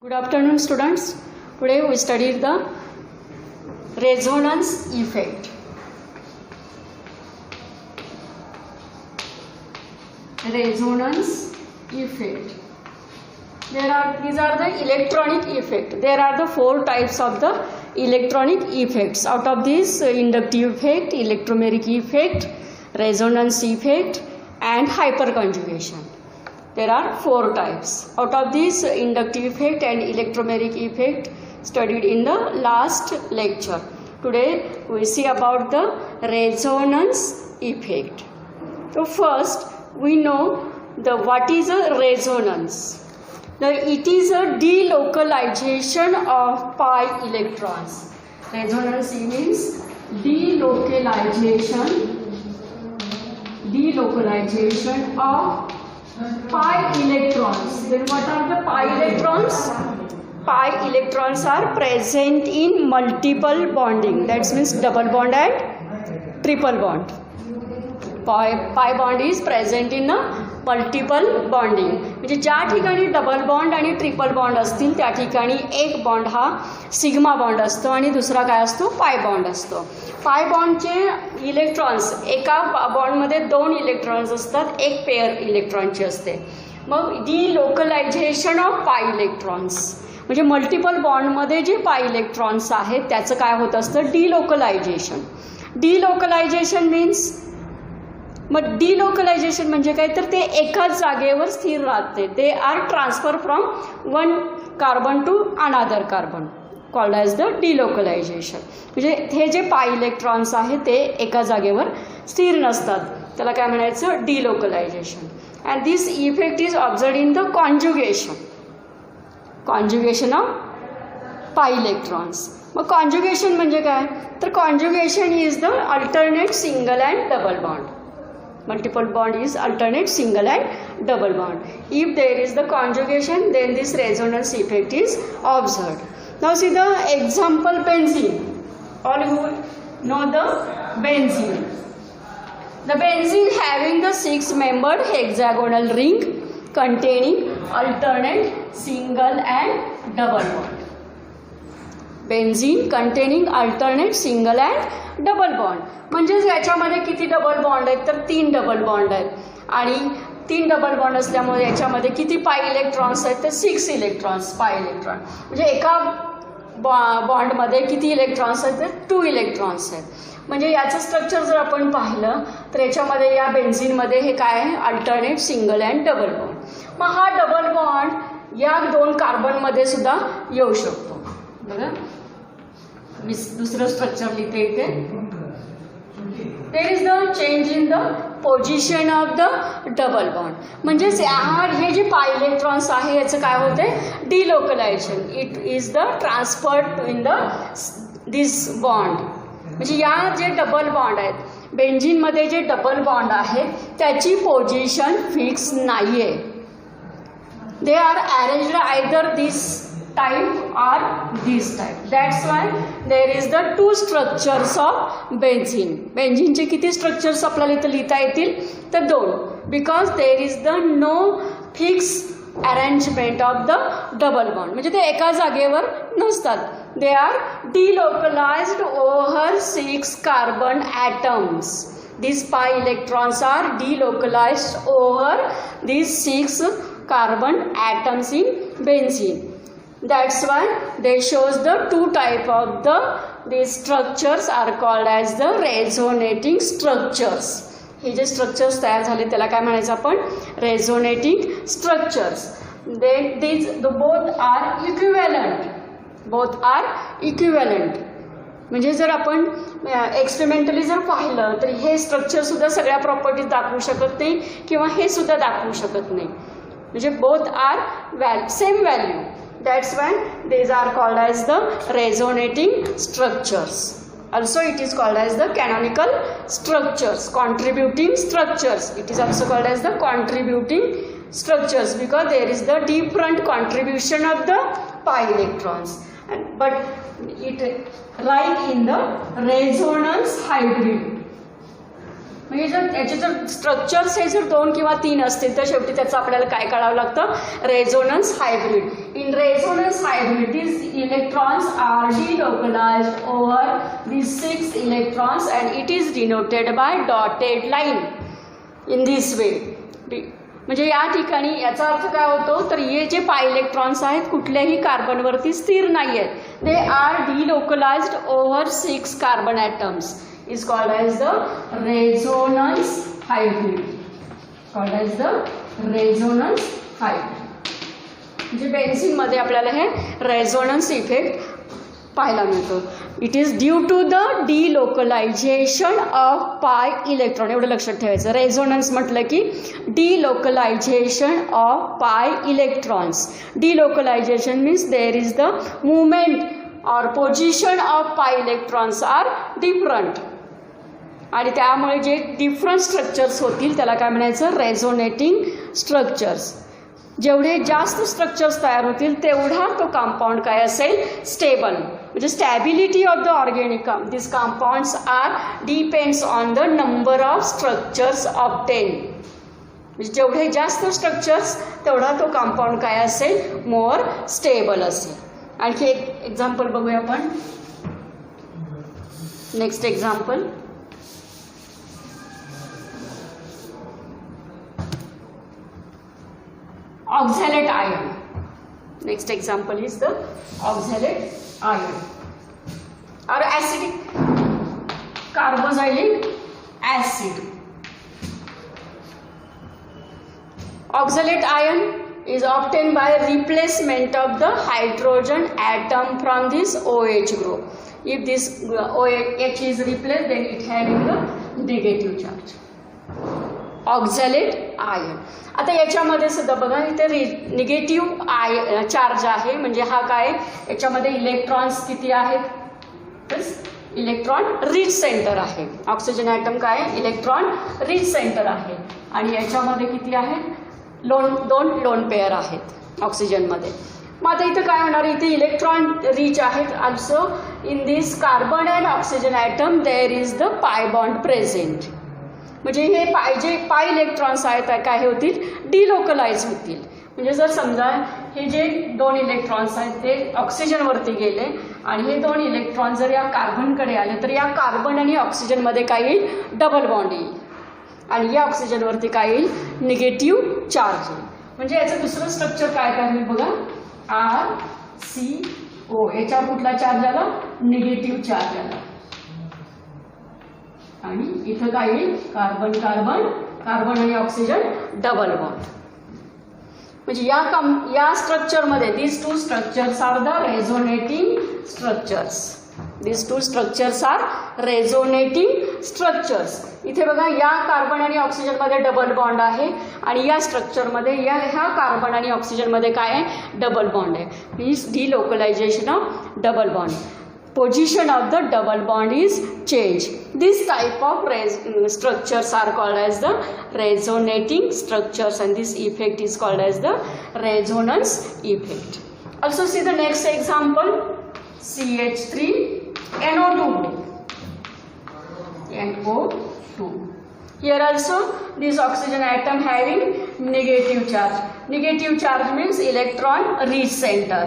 Good afternoon, students. Today we studied the resonance effect. Resonance effect. These are the electronic effect. There are the four types of the electronic effects. Out of these, inductive effect, electromagnetic effect, resonance effect, and hyperconjugation. There are four types. Out of these, inductive effect and electromagnetic effect studied in the last lecture. Today we see about the resonance effect. So first we know what is a resonance. It is a delocalization of pi electrons. Resonance means delocalization of pi electrons. Then what are the pi electrons? Pi electrons are present in multiple bonding. That means double bond and triple bond. Pi bond is present in a multiple bonding. म्हणजे ज्या ठिकाणी double bond आणि triple bond असतील त्या ठिकाणी एक bond हा sigma bond असतो आणि दुसरा काय असतो, पाय बॉन्ड असतो. पाय बॉन्डचे इलेक्ट्रॉन्स, एका बॉन्डमध्ये दोन इलेक्ट्रॉन्स असतात, एक पेअर इलेक्ट्रॉनची असते. मग डिलोकलायझेशन ऑफ पाय इलेक्ट्रॉन्स म्हणजे मल्टिपल बॉन्डमध्ये जे पाय इलेक्ट्रॉन्स आहेत त्याचं काय होत असतं, डिलोकलायझेशन. डिलोकलायझेशन मीन्स, मग डिलोकलायझेशन म्हणजे काय, तर ते एकाच जागेवर स्थिर राहते. They are transfer from one carbon to another carbon, called as the delocalization. म्हणजे हे जे पाय इलेक्ट्रॉन्स आहेत ते एका जागेवर स्थिर नसतात, त्याला काय म्हणायचं, delocalization. And this effect is observed in the conjugation of pi electrons. मग कॉन्ज्युगेशन म्हणजे काय, तर conjugation is the alternate single and double bond. Multiple bond is alternate single and double bond. If there is the conjugation, then this resonance effect is observed. Now see the example, benzene. All you know the benzene. The benzene having the 6-membered hexagonal ring containing alternate single and double bond. Benzene containing alternate single and double bond. म्हणजेच याच्यामध्ये किती double bond आहेत, तर 3 double bond आहेत. आणि 3 double bond असल्यामुळे याच्यामध्ये किती पाय इलेक्ट्रॉन्स आहेत, तर 6 इलेक्ट्रॉन्स, पाय इलेक्ट्रॉन. म्हणजे एका बॉन्डमध्ये किती इलेक्ट्रॉन्स आहेत, तर 2 इलेक्ट्रॉन्स आहेत. म्हणजे याचं स्ट्रक्चर जर आपण पाहिलं तर याच्यामध्ये या बेन्झीनमध्ये हे काय आहे, alternate single and double bond. मग हा डबल बॉन्ड या 2 कार्बनमध्ये सुद्धा येऊ शकतो. बघा मी दुसरं स्ट्रक्चर लिहिते इथे. There is the change in the position of the double bond. म्हणजेच हे जे पाय इलेक्ट्रॉन्स आहे याचं काय होते, delocalization. It is the transfer in the this bond. म्हणजे या जे डबल बॉन्ड आहेत, बेन्झीनमध्ये जे डबल बॉन्ड आहे त्याची पोझिशन फिक्स नाही आहे. They are arranged either this type or this type. That's why there is the 2 structures of benzene. बेन्झीनचे किती स्ट्रक्चर्स आपल्याला इथं लिहिता येतील, तर 2. Because there is the no fix arrangement of the double bond. म्हणजे ते एका जागेवर नसतात. They are delocalized over 6 carbon atoms. These pi electrons are delocalized over these 6 carbon atoms in benzene. That's why they shows the 2 type of these structures are called as the resonating structures. हे जे structures तयार झाले त्याला काय म्हणायचं आपण, resonating structures. Both are equivalent. म्हणजे जर आपण एक्सपेरिमेंटली जर पाहिलं तर हे स्ट्रक्चर सुद्धा सगळ्या प्रॉपर्टीज दाखवू शकत नाही किंवा हे सुद्धा दाखवू शकत नाही. म्हणजे both are same value. That's why these are called as the resonating structures. Also it is called as the canonical structures, contributing structures. It is also called as the contributing structures because there is the different contribution of the pi electrons. But it like in the resonance hybrid. म्हणजे जर याचे जर structures हे जर 2 किंवा 3 असतील तर शेवटी त्याचं आपल्याला काय काढावं लागतं, resonance hybrid. In resonance hybrid these electrons are delocalized over these 6 electrons and it is denoted by dotted line in this way. म्हणजे या ठिकाणी याचा अर्थ काय होतो, तर हे जे पाय इलेक्ट्रॉन्स आहेत कुठल्याही कार्बनवरती स्थिर नाही आहेत. They are delocalized over 6 carbon atoms. is called as the resonance hybrid. Called as the resonance hybrid. म्हणजे बेन्झीन मध्ये आपल्याला हे रेझोनन्स इफेक्ट पाहायला मिळतो. It is due to the delocalization of pi electron. एवढं लक्षात ठेवायचं. रेझोनन्स म्हटलं की delocalization of pi electrons. Delocalization means there is the movement or position of pi electrons are different. आणि त्यामुळे जे डिफरंट स्ट्रक्चर्स होतील त्याला काय म्हणायचं, रेझोनेटिंग स्ट्रक्चर्स. जेवढे जास्त स्ट्रक्चर्स तयार होतील तेवढा तो कंपाऊंड काय असेल, स्टेबल. म्हणजे stability of the organic this compounds are depends on the number of structures obtain. म्हणजे जेवढे जास्त स्ट्रक्चर्स तेवढा तो कंपाऊंड काय असेल, मोर स्टेबल असेल. आणखी एक एक्झाम्पल बघूया आपण. Next example, oxalate ion. Next example is the oxalate ion or acidic carboxylic acid. Oxalate ion is obtained by replacement of the hydrogen atom from this OH group. If this OH is replaced, then it having the negative charge. Oxalate ion. आता याच्यामध्ये सुद्धा बघा इथे negative charge आहे. म्हणजे हा काय, याच्यामध्ये इलेक्ट्रॉन्स किती आहेत, इलेक्ट्रॉन रिच सेंटर आहे. ऑक्सिजन ॲटम काय, इलेक्ट्रॉन रिच सेंटर आहे. आणि याच्यामध्ये किती आहेत, 2 लोन पेअर आहेत ऑक्सिजनमध्ये. मग आता इथं काय होणार, इथे इलेक्ट्रॉन रिच आहेत. Also in this carbon and oxygen atom there is the pi bond present. म्हणजे हे पाय इलेक्ट्रॉन्स आहेत काय होतील, डिलोकलाइज होतील. म्हणजे जर समजा हे जे 2 इलेक्ट्रॉन्स आहेत ते ऑक्सिजनवरती गेले आणि हे 2 इलेक्ट्रॉन जर या कार्बनकडे आले तर या कार्बन आणि ऑक्सिजनमध्ये काय येईल, डबल बॉन्ड येईल. आणि या ऑक्सिजनवरती काय येईल, निगेटिव्ह चार्ज येईल. म्हणजे याचं दुसरं स्ट्रक्चर काय होईल बघा, RCO. याच्यावर कुठला चार्ज आला, निगेटिव्ह चार्ज आला. आणि इथं काय येईल, कार्बन कार्बन कार्बन आणि ऑक्सिजन डबल बॉन्ड. म्हणजे या स्ट्रक्चरमध्ये these 2 structures are the resonating structures. These 2 structures are resonating structures. इथे बघा या कार्बन आणि ऑक्सिजनमध्ये डबल बॉन्ड आहे आणि या स्ट्रक्चरमध्ये ह्या कार्बन आणि ऑक्सिजनमध्ये काय आहे, डबल बॉन्ड आहे. Means delocalization of double bond. Position of the double bond is changed. This type of structures are called as the resonating structures and this effect is called as the resonance effect. Also see the next example, CH3NO2 group. NO2. Here also this oxygen atom having negative charge. Negative charge means electron rich center.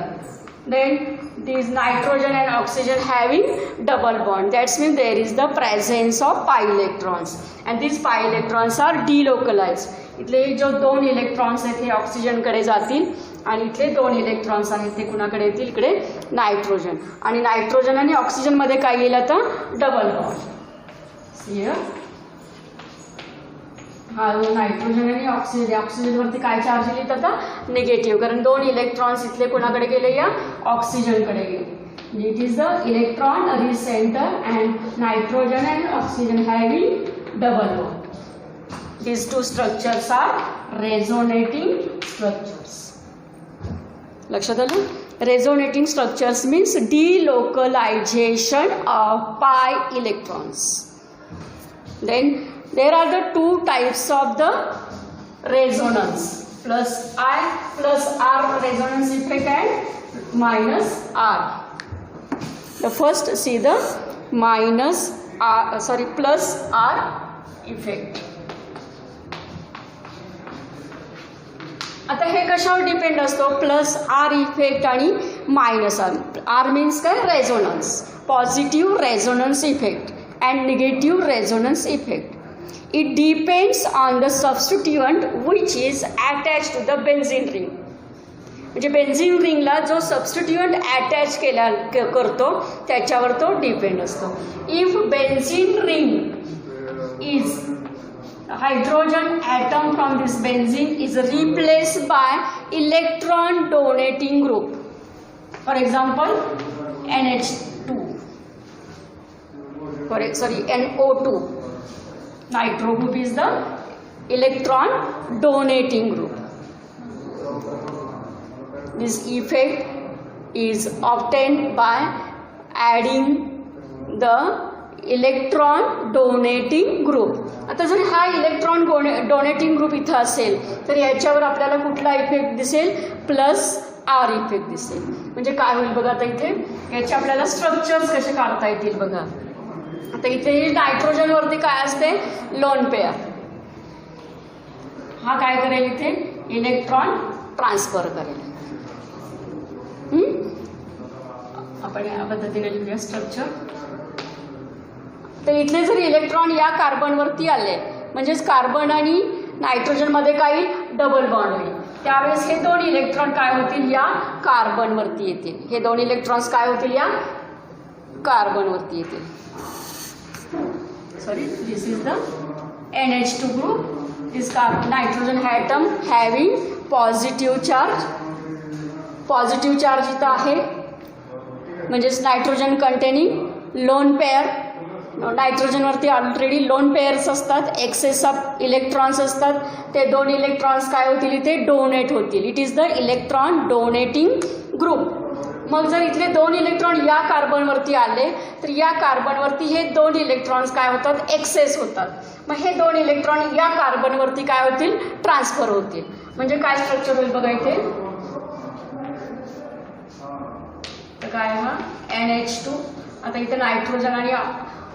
Then these nitrogen and oxygen having double bond. That means there is the presence of pi electrons and these pi electrons are delocalized. इथले जो 2 electrons आहेत ते ऑक्सिजनकडे जातील आणि इथले 2 electrons आहेत ते कुणाकडे येतील, इकडे नायट्रोजन. आणि नायट्रोजन आणि ऑक्सिजनमध्ये काय येईल आता, डबल बॉन्ड. हा नायट्रोजन आणि ऑक्सिजनवरती काय चार्ज येईल आता, निगेटिव्ह. कारण 2 इलेक्ट्रॉन्स इथले कुणाकडे गेले, या ऑक्सिजनकडे गेले. It is the electron rich centre and nitrogen and oxygen having double bond. These 2 structures are resonating structures. लक्षात आलं. Resonating structures means delocalization of pi electrons. Then there are the 2 types of the resonance, plus I plus R resonance effect and minus R. The first see the plus R effect. आता हे कशावर depend असतो, plus R effect आणि minus R. R means काय, resonance, positive resonance effect and negative resonance effect. It depends on the substituent which is attach to the benzene ring. म्हणजे benzene रिंगला जो substituent attach करतो त्याच्यावर तो depend असतो. If benzene ring is hydrogen atom from this benzene is replaced by electron donating group, for example NH2, NO2. Nitro group is the electron donating group. This effect is obtained by adding the electron donating group. आता जर हा electron donating group इथं असेल तर याच्यावर आपल्याला कुठला effect दिसेल, प्लस आर इफेक्ट दिसेल. म्हणजे काय होईल बघा, आता इथे याचे आपल्याला स्ट्रक्चर्स कसे काढता येतील बघा. आता इथे नायट्रोजनवरती काय असते, लोन पेअर. हा काय करेल, इथे इलेक्ट्रॉन ट्रान्सफर करेल. आपण या पद्धतीने लिहूया स्ट्रक्चर. तर इथले जर इलेक्ट्रॉन या कार्बनवरती आले म्हणजेच कार्बन आणि नायट्रोजनमध्ये काही डबल बॉन्ड होईल, त्यावेळेस हे दोन इलेक्ट्रॉन काय होतील, या कार्बनवरती येतील. हे दोन इलेक्ट्रॉन्स काय होतील, या कार्बनवरती येतील. This is the NH2 group. This nitrogen atom having positive charge. Positive charge इथं आहे म्हणजेच नायट्रोजन कंटेनिंग लोन पेअर. नायट्रोजनवरती ऑलरेडी लोन पेअर्स असतात, एक्सेस ऑफ इलेक्ट्रॉन्स असतात. ते दोन इलेक्ट्रॉन्स काय होतील, इथे डोनेट होतील. It is the electron donating group. मग जर इथले दोन इलेक्ट्रॉन या कार्बनवरती आले तर या कार्बनवरती हे दोन इलेक्ट्रॉन्स काय होतात, एक्सेस होतात. मग हे दोन इलेक्ट्रॉन या कार्बनवरती काय होतील, ट्रान्सफर होतील. म्हणजे काय स्ट्रक्चर होईल बघा इथे, तर काय हा NH2. आता इथे नायट्रोजन आणि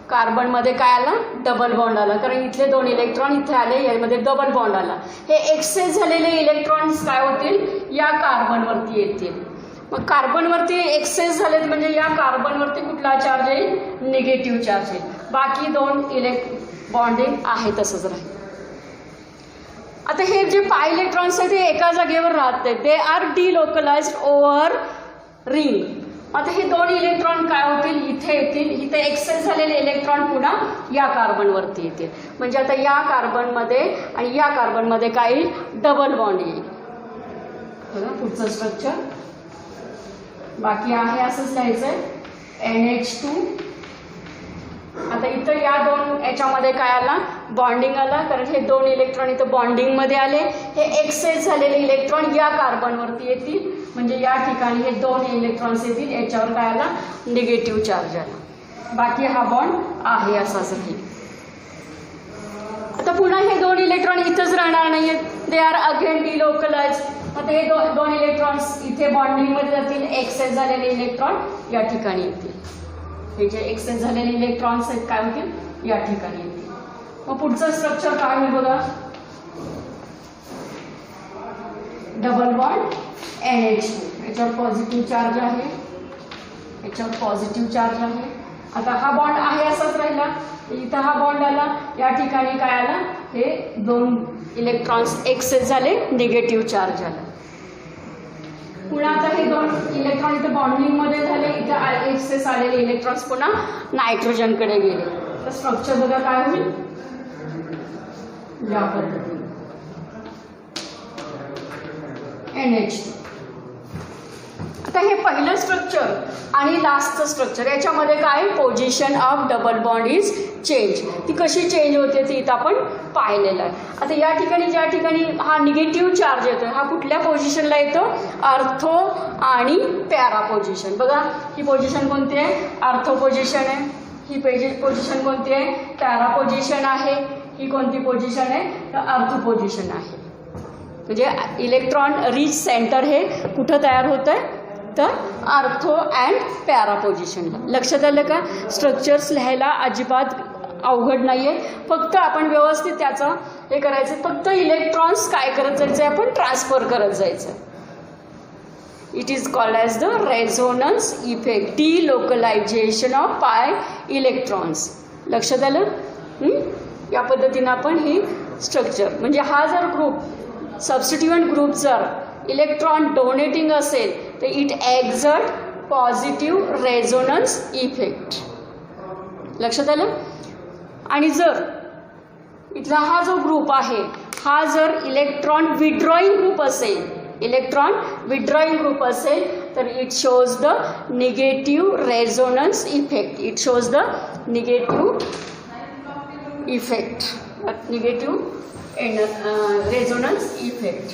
कार्बनमध्ये काय आला, डबल बॉन्ड आला, कारण इथले दोन इलेक्ट्रॉन इथे आले, यामध्ये डबल बॉन्ड आला. हे एक्सेस झालेले इलेक्ट्रॉन्स काय होतील, या कार्बनवरती येतील. मग कार्बनवरती एक्सेस झालेत म्हणजे या कार्बनवरती कुठला चार्ज येईल, निगेटिव्ह चार्ज येईल. बाकी दोन बॉन्डिंग आहे तसंच राहील. आता हे जे पाय इलेक्ट्रॉन्स आहेत ते एका जागेवर राहत नाहीत, दे आर डिलोकलाइज्ड ओव्हर रिंग. आता हे दोन इलेक्ट्रॉन काय होतील, इथे येतील. इथे एक्सेस झालेले इलेक्ट्रॉन पुन्हा या कार्बनवरती येतील. म्हणजे आता या कार्बनमध्ये आणि या कार्बनमध्ये काय येईल, डबल बॉन्ड येईल. बघा पुढचं स्ट्रक्चर बाकी आहे असंच लिहायचंय, NH2. आता इथं या दोन याच्यामध्ये काय आला, बॉन्डिंग आला, कारण हे दोन इलेक्ट्रॉन इथं बॉन्डिंगमध्ये आले. हे एक्सेस झालेले इलेक्ट्रॉन या कार्बनवरती येतील. म्हणजे या ठिकाणी हे दोन इलेक्ट्रॉन्स येतील, याच्यावर काय आला, निगेटिव्ह चार्ज आला. बाकी हा बॉन्ड आहे असाच राहील. आता पुन्हा हे दोन इलेक्ट्रॉन इथंच राहणार नाहीयेत, दे आर अगेन डिलोकलाइज. आता हे दोन इलेक्ट्रॉन्स इथे बॉन्डिंगमध्ये जातील, एक्सेस झालेले इलेक्ट्रॉन या ठिकाणी येतील. हे जे एक्सेस झालेले इलेक्ट्रॉन्स आहेत काय होतील, या ठिकाणी येतील. मग पुढचं स्ट्रक्चर काय होईल बघा, डबल बॉन्ड NH2. याच्यावर पॉझिटिव्ह चार्ज आहे, याच्यावर पॉझिटिव्ह चार्ज आहे. आता हा बॉन्ड आहे असाच राहिला, इथं हा बॉन्ड आला, या ठिकाणी काय आला, हे दोन इलेक्ट्रॉन्स एक्सेस झाले, निगेटिव्ह चार्ज आला. पुन्हा आता हे दोन इलेक्ट्रॉन इथं बॉन्डिंगमध्ये झाले, इथं एक्सेस आलेले इलेक्ट्रॉन्स पुन्हा नायट्रोजनकडे गेले. तर स्ट्रक्चर बघा काय होईल, या पद्धतीने NH2. आता हे पहिलं स्ट्रक्चर आणि लास्टचं स्ट्रक्चर याच्यामध्ये काय, position of double bond is change. ती कशी चेंज होते ती इथं आपण पाहिलेलं आहे. आता या ठिकाणी ज्या ठिकाणी हा निगेटिव्ह चार्ज येतो हा कुठल्या पोझिशनला येतो, अर्थो आणि पॅरा पोझिशन. बघा ही पोझिशन कोणती आहे, अर्थो पोझिशन आहे. ही पोझिशन कोणती आहे, पॅरा पोझिशन आहे. ही कोणती पोझिशन आहे, तर अर्थ पोझिशन आहे. म्हणजे इलेक्ट्रॉन रिच सेंटर हे कुठं तयार होत आहे, तर अर्थो अँड पॅरा पोझिशनला. लक्षात आलं का, स्ट्रक्चर्स लिहायला अजिबात अवघड नाही आहे, फक्त आपण व्यवस्थित त्याचं हे करायचं, फक्त इलेक्ट्रॉन्स काय करत जायचं, आपण ट्रान्सफर करत जायचं. It is called as the resonance effect, delocalization of pi electrons. लक्षात आलं? या पद्धतीनं आपण ही स्ट्रक्चर, म्हणजे हा जर ग्रुप सबस्टिट्यूएंट ग्रुप जर इलेक्ट्रॉन डोनेटिंग असेल तर it exert positive resonance effect. लक्षात आलं? आणि जर इथला हा जो ग्रुप आहे हा जर इलेक्ट्रॉन विड्रॉईंग ग्रुप असेल, इलेक्ट्रॉन विड्रॉईंग ग्रुप असेल तर it shows the negative resonance effect. It shows the negative effect, negative resonance effect.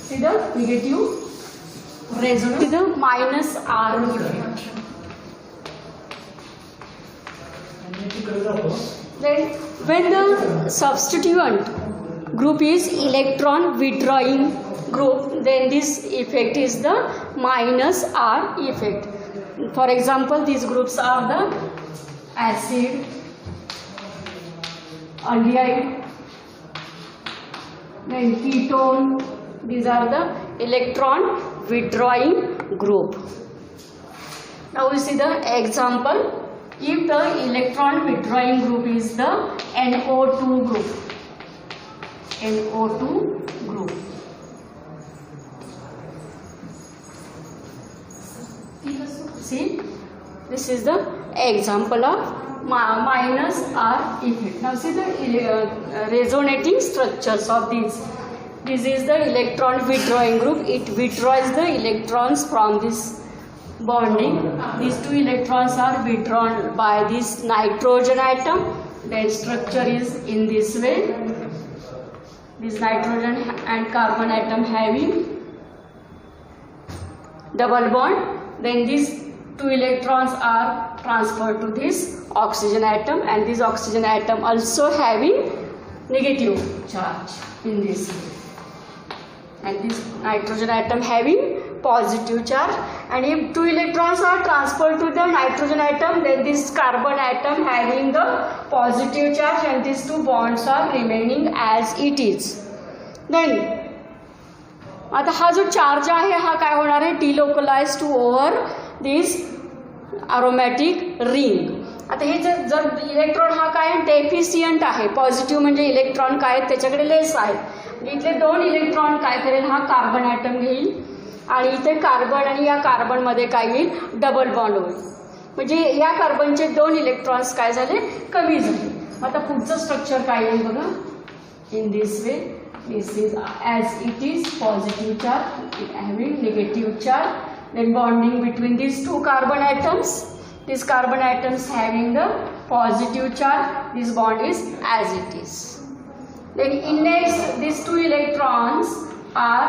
See the negative resonance, see the minus R effect. Then when the substituent group is electron withdrawing group, then this effect is the minus R effect. For example, these groups are the acid, aldehyde, then ketone. These are the electron withdrawing group. Now we see the example. If the electron withdrawing group is the NO2 group, NO2 group. See, this is the example of minus R effect. Now see the resonating structures of these. This is the electron withdrawing group. It withdraws the electrons from this bonding. These two electrons are withdrawn by this nitrogen atom. Then structure is in this way. This nitrogen and carbon atom having double bond. Then these two electrons are transferred to this oxygen atom, and this oxygen atom also having negative charge in this way, and this nitrogen atom having positive charge. And if two electrons are transferred to the nitrogen atom, then this carbon atom having the positive charge, and these two bonds are remaining as it is. Then आता हा जो charge आहे हा काय होणार आहे, delocalise to over this aromatic ring. आता हे जर इलेक्ट्रॉन हा काय डेफिशियंट आहे, पॉझिटिव्ह म्हणजे इलेक्ट्रॉन काय त्याच्याकडे लेस आहेत, इथले दोन इलेक्ट्रॉन काय करेल, हा कार्बन ॲटम घेईल आणि इथे कार्बन आणि या कार्बनमध्ये काय येईल, डबल बॉन्ड होईल, म्हणजे या कार्बनचे दोन इलेक्ट्रॉन्स काय झाले, कमी झाले. आता पुढचं स्ट्रक्चर काय येईल बघा, in this way. This is as it is positive charge, it having negative charge, then bonding between these two carbon atoms. These carbon atoms having the positive charge, this bond is as it is. Then in next, these two electrons are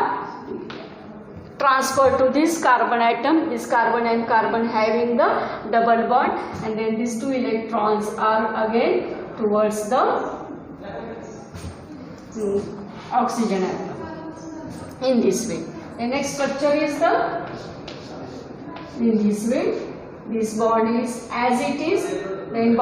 transferred to this carbon atom. This carbon and carbon having the double bond, and then these two electrons are again towards the oxygen atom in this way. The next structure is the in this way. This bond is as it is. Then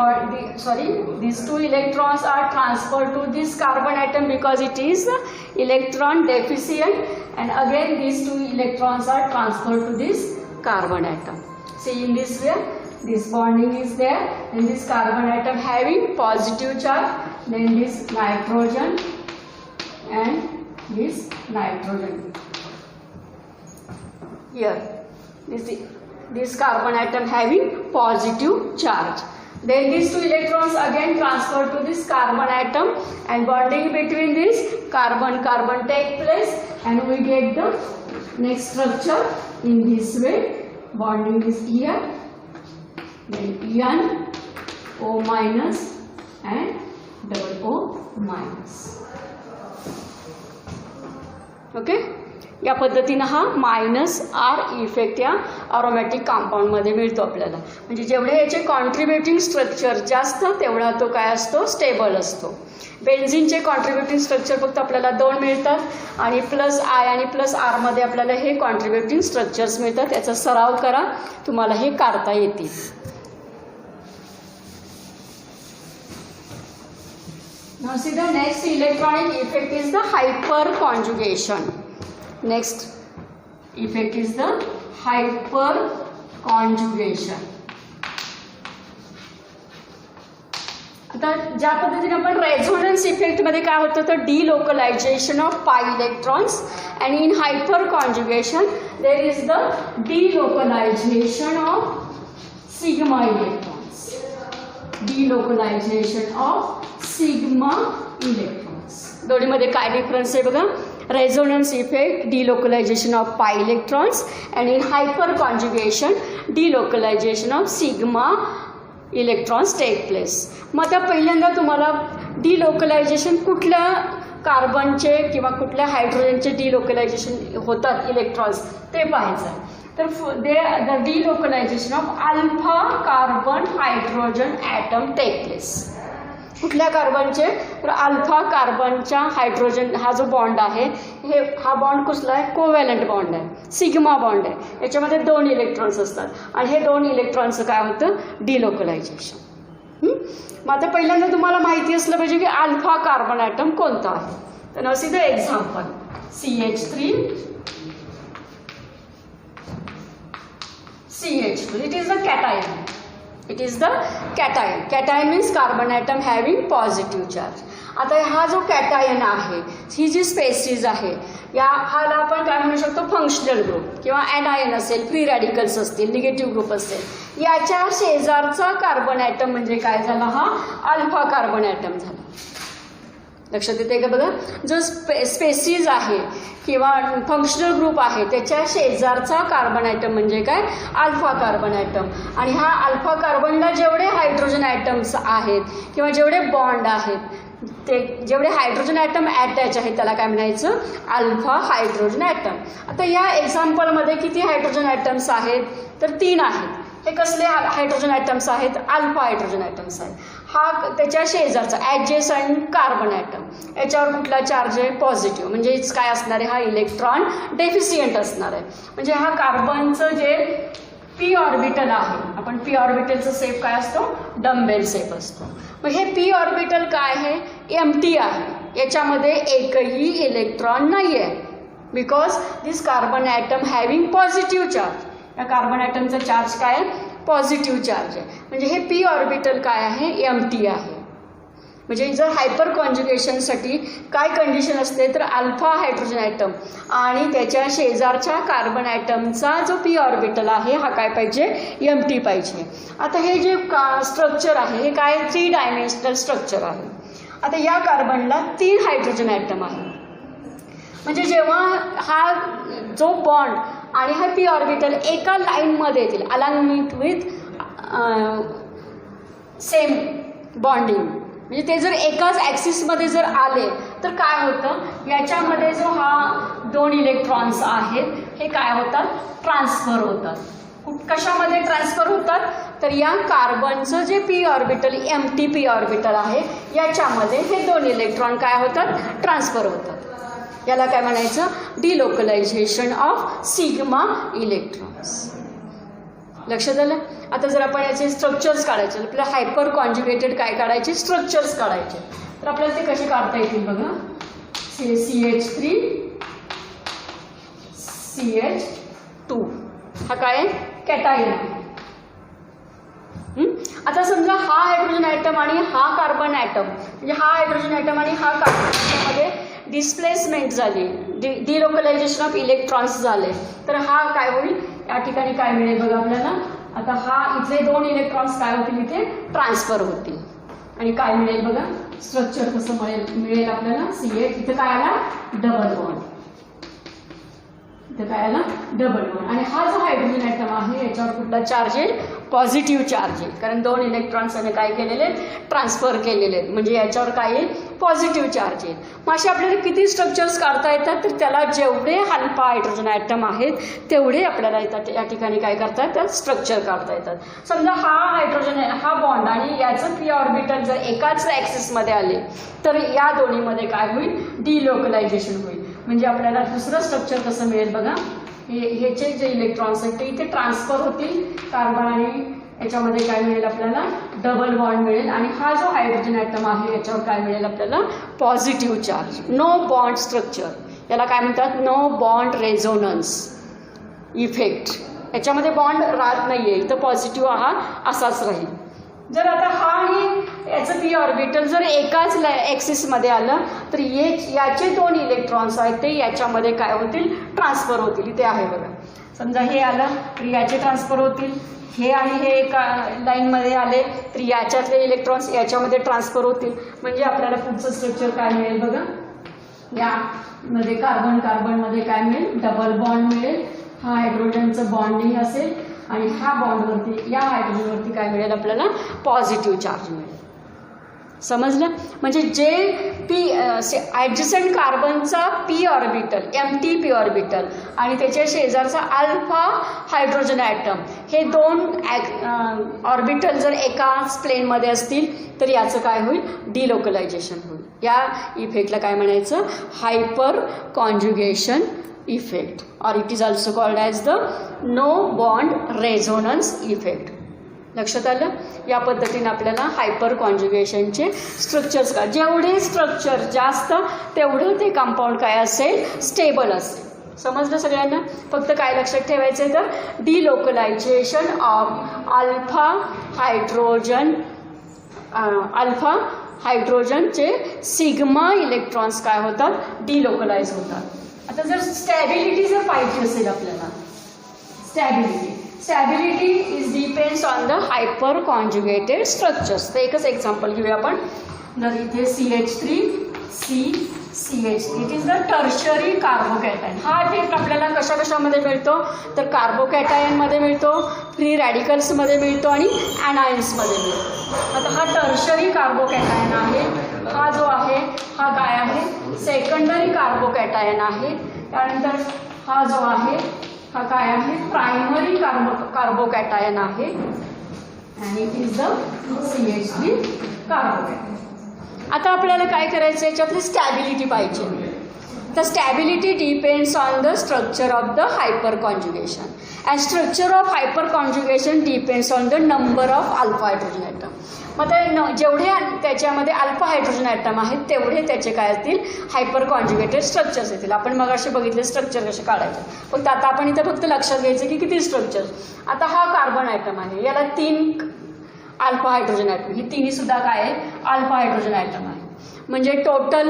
these two electrons are transferred to this carbon atom because it is electron deficient, and again these two electrons are transferred to this carbon atom. See, in this way this bonding is there, and this carbon atom having positive charge, then this nitrogen and this nitrogen here, this carbon atom having positive charge. Then these two electrons again transferred to this carbon atom, and bonding between this carbon take place, and we get the next structure in this way. Bonding is here, then N O minus and double O minus. Okay, या पद्धतीनं हा minus R effect या aromatic कंपाऊंडमध्ये मिळतो आपल्याला. म्हणजे जेवढे याचे contributing structure जास्त तेवढा तो काय असतो, स्टेबल असतो. बेन्झिनचे कॉन्ट्रीब्युटिंग स्ट्रक्चर फक्त आपल्याला 2 मिळतात, आणि प्लस आय आणि प्लस आरमध्ये आपल्याला हे कॉन्ट्रीब्युटिंग स्ट्रक्चर्स मिळतात. याचा सराव करा, तुम्हाला हे काढता येतील. Now see the next electronic effect is the hyperconjugation. Next effect is the hyperconjugation. आता ज्या पद्धतीने आपण रेझोनन्स इफेक्ट मध्ये काय होतं तर delocalization of pi electrons and in hyperconjugation there is the delocalization of sigma electrons. Delocalization of sigma electrons. दोन्हीमध्ये काय डिफरन्स आहे बघा. Resonance effect delocalization of pi electrons and in hyperconjugation delocalization of sigma electrons take place. मग आता पहिल्यांदा तुम्हाला डिलोकलायझेशन कुठल्या कार्बनचे किंवा कुठल्या हायड्रोजनचे डिलोकलायझेशन होतात इलेक्ट्रॉन्स ते पाहायचं आहे. तर the delocalization of alpha carbon hydrogen atom take place. कुठल्या कार्बनचे तर अल्फा कार्बनच्या हायड्रोजन हा जो बॉन्ड आहे हा बॉन्ड कुठला आहे कोव्हॅलंट बॉन्ड आहे. सिग्मा बॉन्ड आहे. याच्यामध्ये 2 इलेक्ट्रॉन्स असतात आणि हे 2 इलेक्ट्रॉन्सचं काय होतं डिलोकलायझेशन. मग आता पहिल्यांदा तुम्हाला माहिती असलं पाहिजे की अल्फा कार्बन ॲटम कोणता आहे. तर now see the example CH3 CH2. It is the cation. It is the cation. Cation means carbon atom having positive charge. आता हा जो कॅटायन आहे ही जी स्पेसीज आहे हाला आपण काय म्हणू शकतो फंक्शनल ग्रुप किंवा ॲनायन असेल फ्री रॅडिकल्स असतील निगेटिव्ह ग्रुप असेल. याच्या शेजारचा कार्बन ॲटम म्हणजे काय झाला हा अल्फा कार्बन ॲटम झाला. लक्षात येते का बघा. जो स्पेसीज आहे किंवा फंक्शनल ग्रुप आहे त्याच्या शेजारचा कार्बन ॲटम म्हणजे काय अल्फा कार्बन ॲटम. आणि हा अल्फा कार्बनला जेवढे हायड्रोजन ॲटम्स आहेत किंवा जेवढे बॉन्ड आहेत ते जेवढे हायड्रोजन ॲटम अटॅच आहेत त्याला काय म्हणायचं अल्फा हायड्रोजन ॲटम. आता या एक्झाम्पलमध्ये किती हायड्रोजन ॲटम्स आहेत तर 3 आहेत. हे कसले हायड्रोजन ॲटम्स आहेत अल्फा हायड्रोजन ॲटम्स आहेत. हा त्याच्या शेजारचा ॲडजेसंट कार्बन ॲटम याच्यावर कुठला चार्ज आहे पॉझिटिव्ह म्हणजे काय असणार आहे हा इलेक्ट्रॉन डेफिशियंट असणार आहे. म्हणजे हा कार्बनचं जे पी ऑर्बिटल आहे आपण पी ऑर्बिटलचं शेप काय असतो डम्बेल शेप असतो. मग हे पी ऑर्बिटल काय आहे एम्प्टी आहे. याच्यामध्ये एकही इलेक्ट्रॉन नाही आहे because this carbon atom having positive charge. या कार्बन ॲटमचा चार्ज काय आहे पॉझिटिव्ह चार्ज आहे. म्हणजे हे पी ऑर्बिटल काय आहे एम्प्टी आहे. म्हणजे जर हायपर कॉन्जुगेशनसाठी काय कंडिशन असते तर अल्फा हायड्रोजन ॲटम आणि त्याच्या शेजारच्या कार्बन ॲटमचा जो पी ऑर्बिटल आहे हा काय पाहिजे एम्प्टी पाहिजे. आता हे जे स्ट्रक्चर आहे हे काय 3 डायमेन्शनल स्ट्रक्चर आहे. आता या कार्बनला 3 हायड्रोजन ॲटम आहे. म्हणजे जेव्हा हा जो बॉन्ड आणि हा पी ऑर्बिटल एका लाईनमध्ये येतील अलाइनमेंट विथ सेम बॉन्डिंग म्हणजे ते जर एकाच ॲक्सिसमध्ये जर आले तर काय होतं याच्यामध्ये जो हा 2 इलेक्ट्रॉन्स आहेत हे काय होतात ट्रान्सफर होतात. कशामध्ये ट्रान्सफर होतात तर या कार्बनचं जे p orbital empty p orbital आहे याच्यामध्ये हे 2 इलेक्ट्रॉन काय होतात ट्रान्सफर होतात. याला काय म्हणायचं डिलोकलायझेशन ऑफ सिग्मा इलेक्ट्रॉन्स. लक्षात आलं. आता जर आपण याचे स्ट्रक्चर्स काढायचे आपल्याला हायपर कॉन्जुगेटेड काय काढायचे स्ट्रक्चर्स काढायचे तर आपल्याला ते कसे काढता येतील बघा. CH3 CH2 हा काय आहे कॅटायन आहे. आता समजा हा हायड्रोजन ॲटम आणि हा कार्बन ॲटम म्हणजे हा हायड्रोजन ॲटम आणि हा कार्बन ॲटममध्ये डिस्प्लेसमेंट झाली डिलोकलायझेशन ऑफ इलेक्ट्रॉन्स झाले तर हा काय होईल या ठिकाणी काय मिळेल बघा आपल्याला. आता हा इथले 2 इलेक्ट्रॉन्स काय होतील इथे ट्रान्सफर होतील आणि काय मिळेल बघा स्ट्रक्चर कसं मिळेल आपल्याला CH इथे काय आला डबल बॉन्ड. इथे काय आला डबल बॉन्ड आणि हा जो हायड्रोजन ॲटम आहे याच्यावर कुठला चार्ज येईल पॉझिटिव्ह चार्ज येईल कारण 2 इलेक्ट्रॉन्सने काय केलेले ट्रान्सफर केलेले आहेत म्हणजे याच्यावर काय येईल पॉझिटिव्ह चार्ज येईल. मग असे आपल्याला किती स्ट्रक्चर्स काढता येतात तर त्याला जेवढे अल्फा हायड्रोजन ॲटम आहेत तेवढे आपल्याला येतात या ठिकाणी काय करता येतात स्ट्रक्चर काढता येतात. समजा हा हायड्रोजन हा बॉन्ड आणि याचं पी ऑर्बिटल जर एकाच ॲक्सिसमध्ये आले तर या दोन्हीमध्ये काय होईल डिलोकलायझेशन होईल म्हणजे आपल्याला दुसरं स्ट्रक्चर कसं मिळेल बघा ह्याचे जे इलेक्ट्रॉन्स आहेत ते इथे ट्रान्सफर होतील कार्बन आणि याच्यामध्ये काय मिळेल आपल्याला डबल बॉन्ड मिळेल आणि हा जो हायड्रोजन ॲटम आहे याच्यावर काय मिळेल आपल्याला positive charge. No bond structure, याला काय म्हणतात नो बॉन्ड रेझोनन्स इफेक्ट. याच्यामध्ये बॉन्ड राहत नाही आहे, इथं पॉझिटिव्ह हा असाच राहील. जर आता हा आणि याचं पी ऑर्बिटल जर एकाच ॲक्सिसमध्ये आलं तर याचे 2 इलेक्ट्रॉन्स आहेत ते याच्यामध्ये काय होतील ट्रान्सफर होतील. इथे आहे बघा, समजा हे आलं तर याचे ट्रान्सफर होतील, हे आणि हे एका लाईनमध्ये आले तर याच्यातले इलेक्ट्रॉन्स याच्यामध्ये ट्रान्सफर होतील. म्हणजे आपल्याला पुढचं स्ट्रक्चर काय मिळेल बघा, यामध्ये कार्बन कार्बनमध्ये काय मिळेल डबल बॉन्ड मिळेल, हा हायड्रोजनचं बॉन्डिंग असेल आणि हा बॉन्डवरती या हायड्रोजनवरती काय मिळेल आपल्याला पॉझिटिव्ह चार्ज मिळेल. समजलं? म्हणजे जे ॲडजसंट कार्बनचा p orbital empty p orbital आणि त्याच्या शेजारचा अल्फा हायड्रोजन ॲटम हे 2 ऑर्बिटल जर एकाच प्लेनमध्ये असतील तर याचं काय होईल डिलोकलायझेशन होईल. या इफेक्टला काय म्हणायचं हायपर कॉन्जुगेशन इफेक्ट और it is also called as the no bond resonance effect. लक्षात आलं? या पद्धतीने आपल्याला हायपर कॉन्जुगेशनचे स्ट्रक्चर्स का जेवढे स्ट्रक्चर जास्त तेवढं ते कंपाऊंड काय असेल स्टेबल असेल. समजलं सगळ्यांना? फक्त काय लक्षात ठेवायचं आहे तर delocalization of alpha हायड्रोजनचे sigma electrons काय होतात डिलोकलाइज होतात. आता जर स्टॅबिलिटी जर पाहिजे असेल आपल्याला stability is depends on the hyper conjugated structures. तर एकच एक्झाम्पल घेऊया आपण. जर इथे CH3 it is the tertiary carbocation. हा इफेक्ट आपल्याला कशामध्ये मिळतो तर कार्बोकॅटायनमध्ये मिळतो, फ्री रॅडिकल्समध्ये मिळतो आणि ॲनायन्समध्ये मिळतो. आता हा टर्शरी कार्बोकॅटायन आहे, हा जो आहे हा काय आहे सेकंडरी कार्बोकॅटायन आहे. त्यानंतर हा जो आहे हा काय आहे प्रायमरी कार्बोकॅटायन आहे आणि it is the CH3 carbocation. आता आपल्याला काय करायचं याच्यातली स्टॅबिलिटी पाहिजे. तर stability depends on the structure of the hyperconjugation and structure of hyperconjugation depends on the number of alpha hydrogen atom. मग जेवढे त्याच्यामध्ये अल्फा हायड्रोजन ॲटम आहेत तेवढे त्याचे काय असतील हायपर कॉन्जुगेटेड स्ट्रक्चर्स येतील. आपण मग असे बघितले स्ट्रक्चर कसे काढायचे. फक्त आता आपण इथं फक्त लक्षात घ्यायचं की किती स्ट्रक्चर. आता हा कार्बन ॲटम आहे, याला 3 अल्फा हायड्रोजन ॲटम, ही तिन्हीसुद्धा काय आहे अल्फा हायड्रोजन ॲटम आहे. म्हणजे टोटल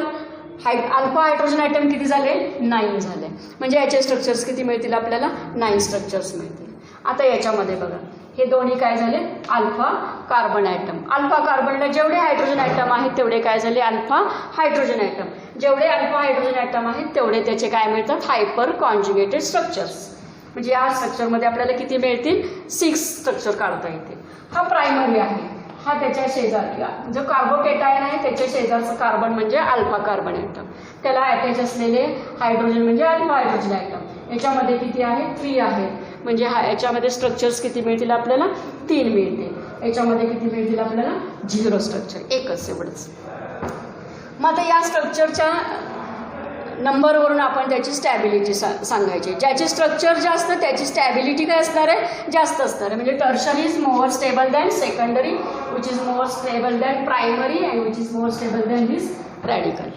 अल्फा हायड्रोजन ॲटम किती झाले 9 झाले. म्हणजे याचे स्ट्रक्चर्स किती मिळतील आपल्याला 9 स्ट्रक्चर्स मिळतील. आता याच्यामध्ये बघा हे दोन्ही काय झाले अल्फा कार्बन ॲटम. अल्फा कार्बनला जेवढे हायड्रोजन ॲटम आहेत तेवढे काय झाले अल्फा हायड्रोजन ॲटम. जेवढे अल्फा हायड्रोजन ॲटम आहेत तेवढे त्याचे काय मिळतात हायपर कॉन्जुगेटेड स्ट्रक्चर्स. म्हणजे या स्ट्रक्चरमध्ये आपल्याला किती मिळतील 6 स्ट्रक्चर काढता येतील. हा प्रायमरी आहे, हा त्याच्या शेजारी जो कार्बोकॅटायन आहे त्याच्या शेजारचं कार्बन म्हणजे अल्फा कार्बन ॲटम. त्याला अटॅच असलेले हायड्रोजन म्हणजे अल्फा हायड्रोजन ॲटम. याच्यामध्ये किती आहे 3 आहे. म्हणजे याच्यामध्ये स्ट्रक्चर्स किती मिळतील आपल्याला 3 मिळतील. याच्यामध्ये किती मिळतील आपल्याला 0 स्ट्रक्चर, एकच एवढंच. मग आता या स्ट्रक्चरच्या नंबरवरून आपण त्याची स्टॅबिलिटी सांगायची. ज्याचे स्ट्रक्चर जास्त त्याची स्टॅबिलिटी काय असणार आहे जास्त असणार आहे. म्हणजे tertiary is more stable than secondary which is more stable than primary and which is more stable than this radical.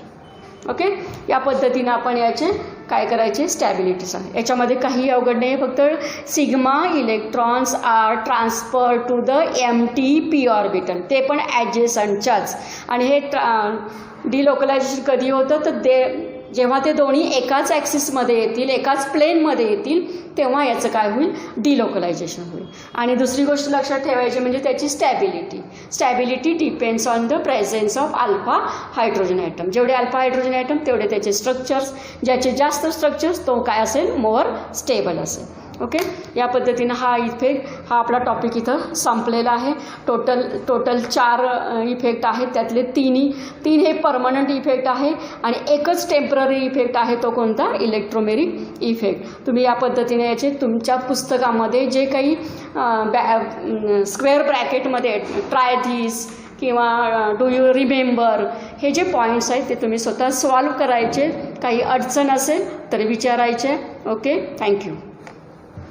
Okay, या पद्धतीनं आपण याचे काय करायचे स्टॅबिलिटी सांग. याच्यामध्ये काही अवघड नाही, फक्त sigma electrons are transfer to the MT p orbital, ते पण ॲडजेसंटच्याच. आणि हे डिलोकलायझेशन कधी होतं तर जेव्हा ते दोन्ही एकाच ॲक्सिसमध्ये येतील एकाच प्लेनमध्ये येतील तेव्हा याचं काय होईल डिलोकलायझेशन होईल. आणि दुसरी गोष्ट लक्षात ठेवायची म्हणजे त्याची stability depends on the presence of alpha hydrogen atom. जेवढे अल्फा हायड्रोजन ॲटम तेवढे त्याचे स्ट्रक्चर्स, ज्याचे जास्त स्ट्रक्चर्स तो काय असेल मोर स्टेबल असेल. ओके, या पद्धतीनं हा इफेक्ट हा आपला टॉपिक इथं संपलेला आहे. टोटल 4 इफेक्ट आहेत, त्यातले 3 हे परमनंट इफेक्ट आहे आणि एकच टेम्पररी इफेक्ट आहे तो कोणता इलेक्ट्रोमेरिक इफेक्ट. तुम्ही या पद्धतीने याचे तुमच्या पुस्तकामध्ये जे काही स्क्वेअर ब्रॅकेटमध्ये ट्राय धिस किंवा डू यू रिमेंबर हे जे पॉईंट्स आहेत ते तुम्ही स्वतः सॉल्व करायचे. काही अडचण असेल तर विचारायचे. Okay, thank you.